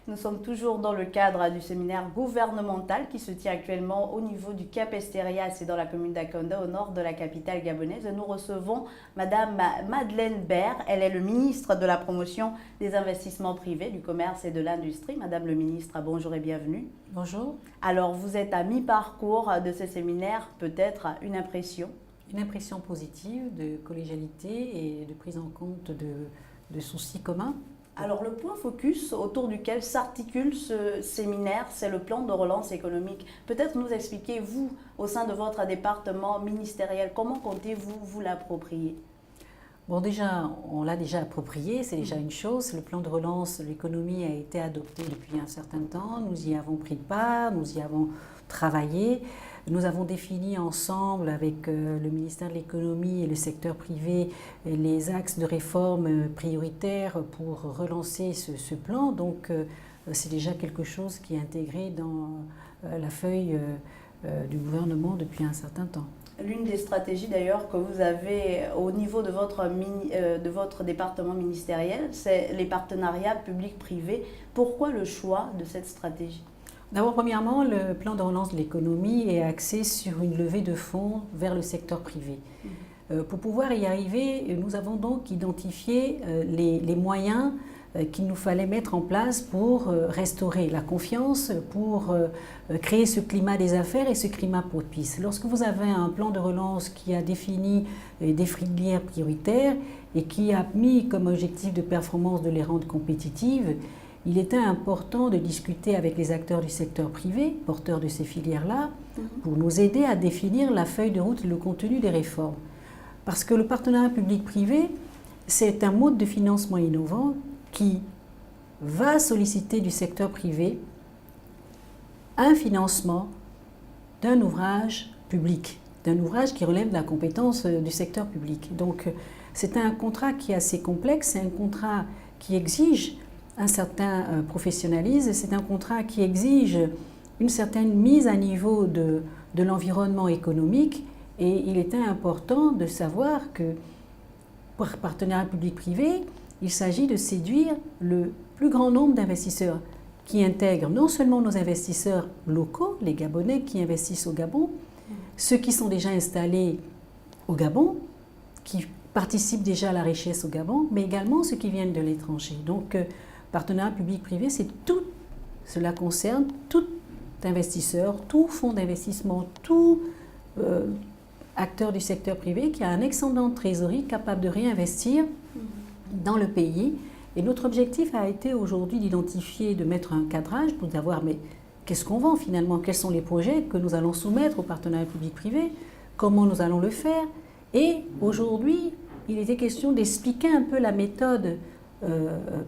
Nous sommes toujours dans le cadre du séminaire gouvernemental qui se tient actuellement au niveau du Cap Esteria, c'est dans la commune d'Akonda, au nord de la capitale gabonaise. Et nous recevons Madame Madeleine Baird. Elle est le ministre de la promotion des investissements privés, du commerce et de l'industrie. Madame le ministre, bonjour et bienvenue. Bonjour. Alors, vous êtes à mi-parcours de ce séminaire, peut-être une impression? Une impression positive de collégialité et de prise en compte de soucis communs. Alors le point focus autour duquel s'articule ce séminaire, c'est le plan de relance économique. Peut-être nous expliquer, vous, au sein de votre département ministériel, comment comptez-vous vous l'approprier? Bon, déjà, on l'a déjà approprié, c'est déjà une chose. Le plan de relance de l'économie a été adopté depuis un certain temps. Nous y avons pris part, nous y avons travaillé. Nous avons défini ensemble avec le ministère de l'économie et le secteur privé les axes de réforme prioritaires pour relancer ce plan. Donc, c'est déjà quelque chose qui est intégré dans la feuille du gouvernement depuis un certain temps. L'une des stratégies d'ailleurs que vous avez au niveau de votre département ministériel, c'est les partenariats publics-privés. Pourquoi le choix de cette stratégie? D'abord, premièrement, le plan de relance de l'économie est axé sur une levée de fonds vers le secteur privé. Pour pouvoir y arriver, nous avons donc identifié les moyens qu'il nous fallait mettre en place pour restaurer la confiance, pour créer ce climat des affaires et ce climat propice. Lorsque vous avez un plan de relance qui a défini des filières prioritaires et qui a mis comme objectif de performance de les rendre compétitives, il était important de discuter avec les acteurs du secteur privé, porteurs de ces filières-là, pour nous aider à définir la feuille de route et le contenu des réformes. Parce que le partenariat public-privé, c'est un mode de financement innovant qui va solliciter du secteur privé un financement d'un ouvrage public, d'un ouvrage qui relève de la compétence du secteur public. Donc, c'est un contrat qui est assez complexe, c'est un contrat qui exige un certain professionnalisme, c'est un contrat qui exige une certaine mise à niveau de l'environnement économique et il était important de savoir que pour partenariat public-privé, il s'agit de séduire le plus grand nombre d'investisseurs qui intègrent non seulement nos investisseurs locaux, les Gabonais qui investissent au Gabon, ceux qui sont déjà installés au Gabon, qui participent déjà à la richesse au Gabon, mais également ceux qui viennent de l'étranger. Donc, partenariat public-privé, c'est tout. Cela concerne tout investisseur, tout fonds d'investissement, tout acteur du secteur privé qui a un excédent de trésorerie capable de réinvestir dans le pays. Et notre objectif a été aujourd'hui d'identifier, de mettre un cadrage pour savoir mais qu'est-ce qu'on vend finalement, quels sont les projets que nous allons soumettre au partenariat public-privé, comment nous allons le faire. Et aujourd'hui, il était question d'expliquer un peu la méthode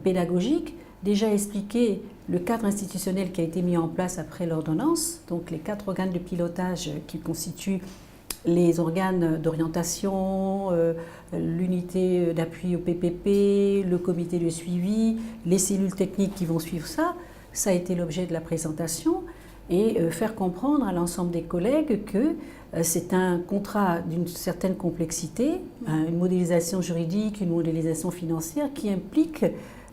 pédagogique, déjà expliquer le cadre institutionnel qui a été mis en place après l'ordonnance, donc les 4 organes de pilotage qui constituent les organes d'orientation, l'unité d'appui au PPP, le comité de suivi, les cellules techniques qui vont suivre ça. Ça a été l'objet de la présentation et faire comprendre à l'ensemble des collègues que c'est un contrat d'une certaine complexité, une modélisation juridique, une modélisation financière qui implique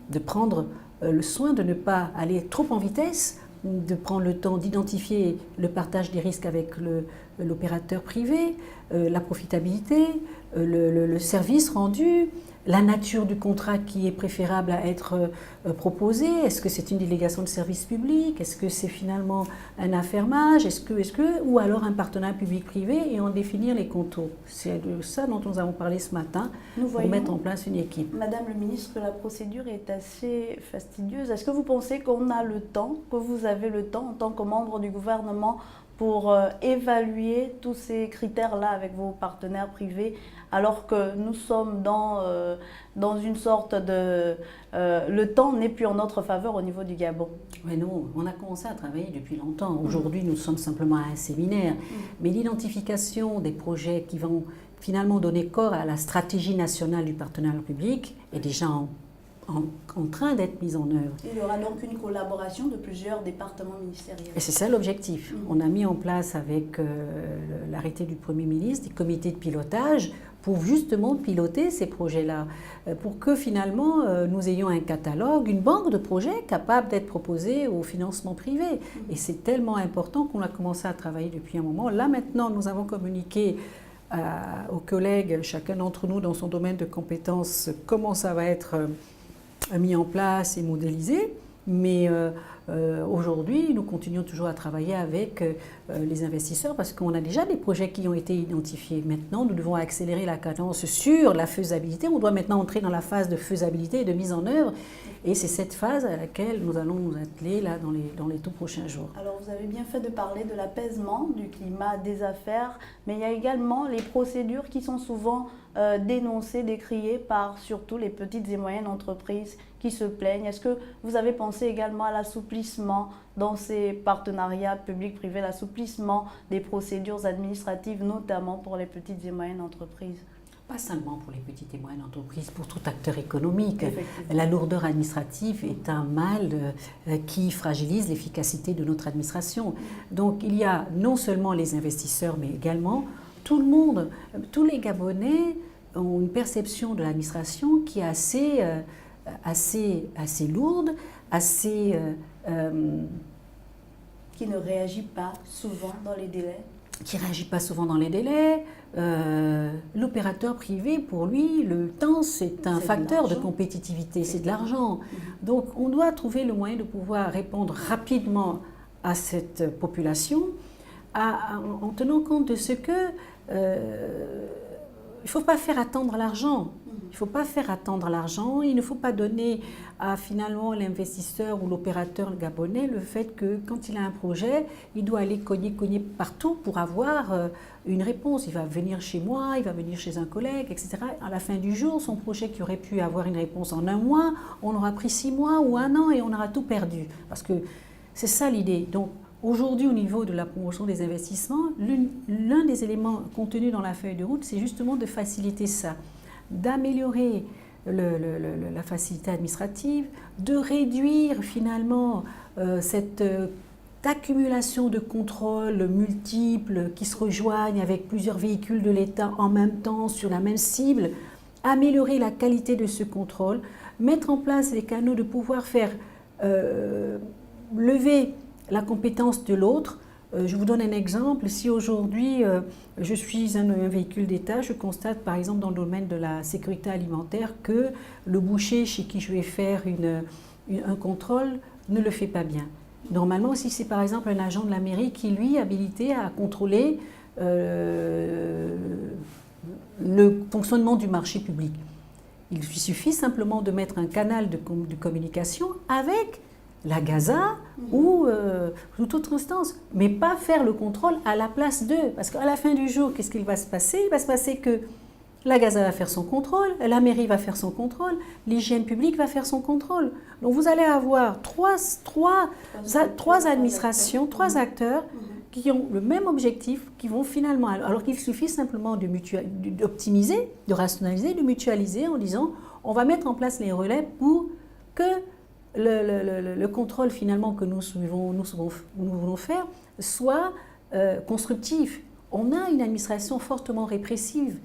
de prendre le soin de ne pas aller trop en vitesse, de prendre le temps d'identifier le partage des risques avec l'opérateur privé, la profitabilité, le service rendu, la nature du contrat qui est préférable à être proposé. Est-ce que c'est une délégation de service public? Est-ce que c'est finalement un affermage? Ou alors un partenariat public-privé et en définir les contours? C'est de ça dont nous avons parlé ce matin pour mettre en place une équipe. Madame le ministre, que la procédure est assez fastidieuse. Est-ce que vous pensez qu'on a le temps, que vous avez le temps en tant que membre du gouvernement pour évaluer tous ces critères-là avec vos partenaires privés, alors que nous sommes dans une sorte de... le temps n'est plus en notre faveur au niveau du Gabon? Mais non, on a commencé à travailler depuis longtemps. Aujourd'hui, nous sommes simplement à un séminaire. Mais l'identification des projets qui vont finalement donner corps à la stratégie nationale du partenariat public est déjà en train d'être mises en œuvre. Il y aura donc une collaboration de plusieurs départements ministériels. Et c'est ça l'objectif. On a mis en place avec l'arrêté du Premier ministre des comités de pilotage pour justement piloter ces projets-là, pour que finalement nous ayons un catalogue, une banque de projets capable d'être proposée au financement privé. Et c'est tellement important qu'on a commencé à travailler depuis un moment. Là maintenant, nous avons communiqué aux collègues, chacun d'entre nous dans son domaine de compétences, comment ça va être mis en place et modélisé. Mais aujourd'hui, nous continuons toujours à travailler avec les investisseurs parce qu'on a déjà des projets qui ont été identifiés. Maintenant, nous devons accélérer la cadence sur la faisabilité. On doit maintenant entrer dans la phase de faisabilité et de mise en œuvre. Et c'est cette phase à laquelle nous allons nous atteler là, dans les tout prochains jours. Alors, vous avez bien fait de parler de l'apaisement du climat des affaires, mais il y a également les procédures qui sont souvent dénoncées, décriées par surtout les petites et moyennes entreprises qui se plaignent. Est-ce que vous avez pensé également à l'assouplissement dans ces partenariats publics-privés, l'assouplissement des procédures administratives, notamment pour les petites et moyennes entreprises ? Pas seulement pour les petites et moyennes entreprises, pour tout acteur économique. La lourdeur administrative est un mal qui fragilise l'efficacité de notre administration. Donc il y a non seulement les investisseurs, mais également tout le monde. Tous les Gabonais ont une perception de l'administration qui est assez lourde, qui ne réagit pas souvent dans les délais. Qui ne réagit pas souvent dans les délais. L'opérateur privé, pour lui, le temps, c'est un facteur de compétitivité, c'est de l'argent. Donc, on doit trouver le moyen de pouvoir répondre rapidement à cette population en tenant compte de ce que il ne faut pas faire attendre l'argent. Il ne faut pas faire attendre l'argent. Il ne faut pas donner à finalement l'investisseur ou l'opérateur gabonais le fait que quand il a un projet, il doit aller cogner partout pour avoir une réponse. Il va venir chez moi, il va venir chez un collègue, etc. À la fin du jour, son projet qui aurait pu avoir une réponse en 1 mois, on aura pris 6 mois ou 1 an et on aura tout perdu. Parce que c'est ça l'idée. Donc, aujourd'hui, au niveau de la promotion des investissements, l'un des éléments contenus dans la feuille de route, c'est justement de faciliter ça, d'améliorer la facilité administrative, de réduire finalement cette accumulation de contrôles multiples qui se rejoignent avec plusieurs véhicules de l'État en même temps sur la même cible, améliorer la qualité de ce contrôle, mettre en place les canaux de pouvoir faire lever la compétence de l'autre. Je vous donne un exemple. Si aujourd'hui je suis un véhicule d'État, je constate par exemple dans le domaine de la sécurité alimentaire que le boucher chez qui je vais faire un contrôle ne le fait pas bien. Normalement, si c'est par exemple un agent de la mairie qui lui est habilité à contrôler le fonctionnement du marché public, il lui suffit simplement de mettre un canal de communication avec la Gaza ou toute autre instance, mais pas faire le contrôle à la place d'eux. Parce qu'à la fin du jour, qu'est-ce qu'il va se passer ? Il va se passer que la Gaza va faire son contrôle, la mairie va faire son contrôle, l'hygiène publique va faire son contrôle. Donc vous allez avoir trois administrations, 3 acteurs qui ont le même objectif, qui vont finalement, alors qu'il suffit simplement d'optimiser, de rationaliser, de mutualiser en disant on va mettre en place les relais pour que le contrôle finalement que nous voulons faire soit constructif. On a une administration fortement répressive,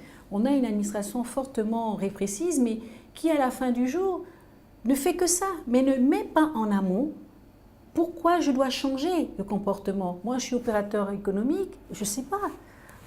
mais qui à la fin du jour ne fait que ça, mais ne met pas en amont pourquoi je dois changer de comportement. Moi je suis opérateur économique, je ne sais pas.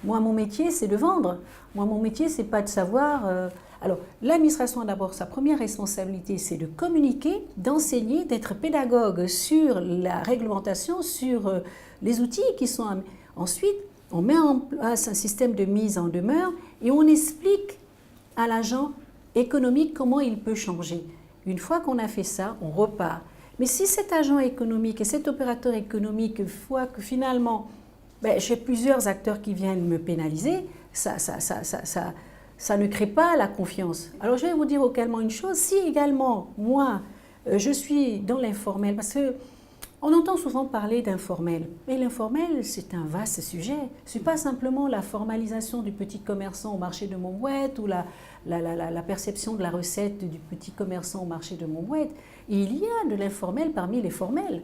Moi mon métier c'est de vendre, moi mon métier c'est pas de savoir... Alors, l'administration a d'abord sa première responsabilité, c'est de communiquer, d'enseigner, d'être pédagogue sur la réglementation, sur les outils qui sont... Ensuite, on met en place un système de mise en demeure et on explique à l'agent économique comment il peut changer. Une fois qu'on a fait ça, on repart. Mais si cet agent économique et cet opérateur économique voit que finalement, j'ai plusieurs acteurs qui viennent me pénaliser, ça ne crée pas la confiance. Alors je vais vous dire également une chose, si également moi je suis dans l'informel, parce que On entend souvent parler d'informel, mais l'informel, c'est un vaste sujet. Ce n'est pas simplement la formalisation du petit commerçant au marché de Montbouette ou la perception de la recette du petit commerçant au marché de Montbouette. Il y a de l'informel parmi les formels.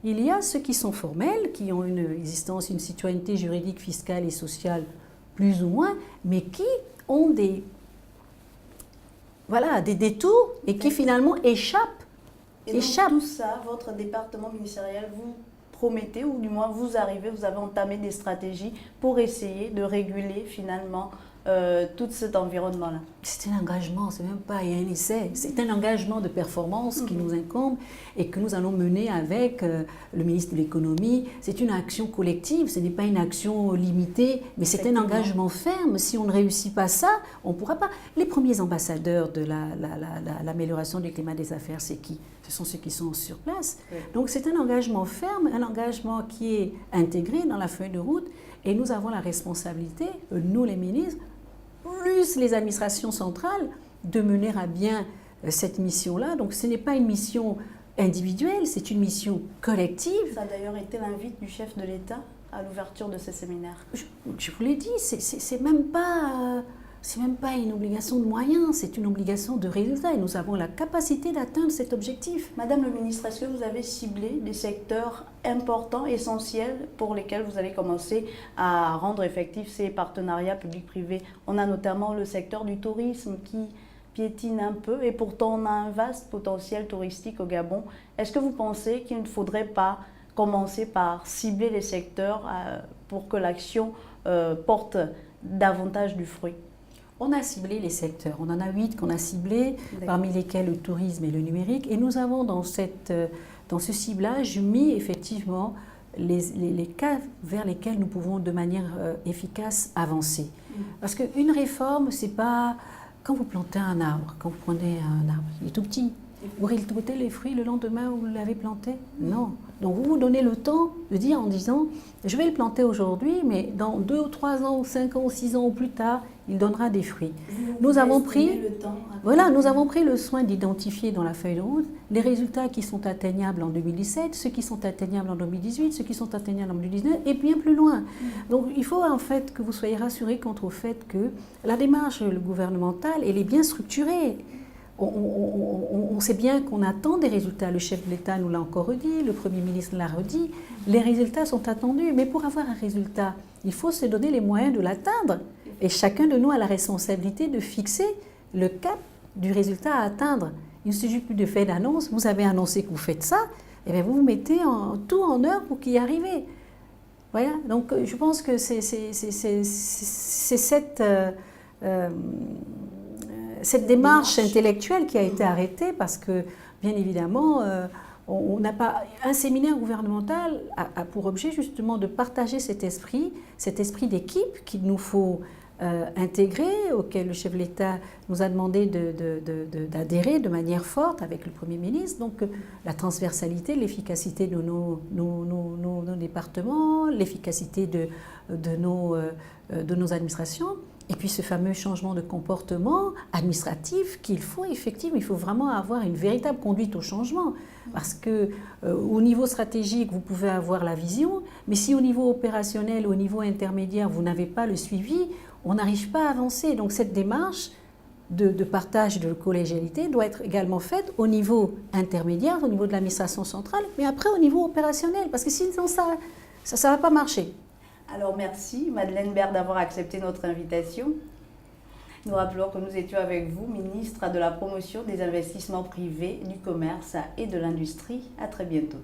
Il y a ceux qui sont formels, qui ont une existence, une citoyenneté juridique, fiscale et sociale plus ou moins, mais qui ont des détours et qui finalement échappent. Et donc tout ça, votre département ministériel, vous promettez, ou du moins vous avez entamé des stratégies pour essayer de réguler finalement tout cet environnement-là. C'est un engagement, c'est même pas un essai, c'est un engagement de performance qui nous incombe et que nous allons mener avec le ministre de l'économie. C'est une action collective, ce n'est pas une action limitée, mais c'est un engagement ferme. Si on ne réussit pas ça, on ne pourra pas. Les premiers ambassadeurs de l'amélioration du climat des affaires, c'est qui? Ce sont ceux qui sont sur place. Oui. Donc c'est un engagement ferme, un engagement qui est intégré dans la feuille de route et nous avons la responsabilité, nous les ministres, plus les administrations centrales, de mener à bien cette mission-là. Donc ce n'est pas une mission individuelle, c'est une mission collective. Ça a d'ailleurs été l'invite du chef de l'État à l'ouverture de ce séminaire. Je vous l'ai dit, c'est même pas une obligation de moyens, c'est une obligation de résultat et nous avons la capacité d'atteindre cet objectif. Madame le ministre, est-ce que vous avez ciblé des secteurs importants, essentiels, pour lesquels vous allez commencer à rendre effectifs ces partenariats publics-privés? On a notamment le secteur du tourisme qui piétine un peu et pourtant on a un vaste potentiel touristique au Gabon. Est-ce que vous pensez qu'il ne faudrait pas commencer par cibler les secteurs pour que l'action porte davantage du fruit? On a ciblé les secteurs, on en a 8 qu'on a ciblés, parmi lesquels le tourisme et le numérique. Et nous avons dans ce ciblage mis effectivement les cas vers lesquels nous pouvons de manière efficace avancer. Parce qu'une réforme, c'est pas... Quand vous plantez un arbre, quand vous prenez un arbre, il est tout petit. Vous récoltez les fruits le lendemain où vous l'avez planté? Non. Donc vous vous donnez le temps de dire en disant je vais le planter aujourd'hui, mais dans 2 ou 3 ans, ou 5 ans, ou 6 ans ou plus tard, il donnera des fruits. Nous avons pris le soin d'identifier dans la feuille de route les résultats qui sont atteignables en 2017, ceux qui sont atteignables en 2018, ceux qui sont atteignables en 2019 et bien plus loin. Donc il faut en fait que vous soyez rassurés quant au fait que la démarche gouvernementale, elle est bien structurée. On sait bien qu'on attend des résultats. Le chef de l'État nous l'a encore redit, le Premier ministre l'a redit. Les résultats sont attendus. Mais pour avoir un résultat, il faut se donner les moyens de l'atteindre. Et chacun de nous a la responsabilité de fixer le cap du résultat à atteindre. Il ne s'agit plus de faire d'annonce. Vous avez annoncé que vous faites ça, et bien vous vous mettez tout en œuvre pour y arriver. Voilà. Donc je pense que c'est cette démarche intellectuelle qui a été arrêtée parce que, bien évidemment, on n'a pas... Un séminaire gouvernemental a pour objet justement de partager cet esprit d'équipe qu'il nous faut intégrer, auquel le chef de l'État nous a demandé d'adhérer de manière forte avec le Premier ministre. Donc la transversalité, l'efficacité de nos départements, l'efficacité de nos administrations. Et puis ce fameux changement de comportement administratif qu'il faut effectivement, il faut vraiment avoir une véritable conduite au changement. Parce que au niveau stratégique, vous pouvez avoir la vision, mais si au niveau opérationnel, au niveau intermédiaire, vous n'avez pas le suivi, on n'arrive pas à avancer. Donc cette démarche de partage de collégialité doit être également faite au niveau intermédiaire, au niveau de l'administration centrale, mais après au niveau opérationnel, parce que sinon ça ne va pas marcher. Alors merci Madeleine Baird d'avoir accepté notre invitation. Nous rappelons que nous étions avec vous, ministre de la Promotion des investissements privés, du commerce et de l'industrie. À très bientôt.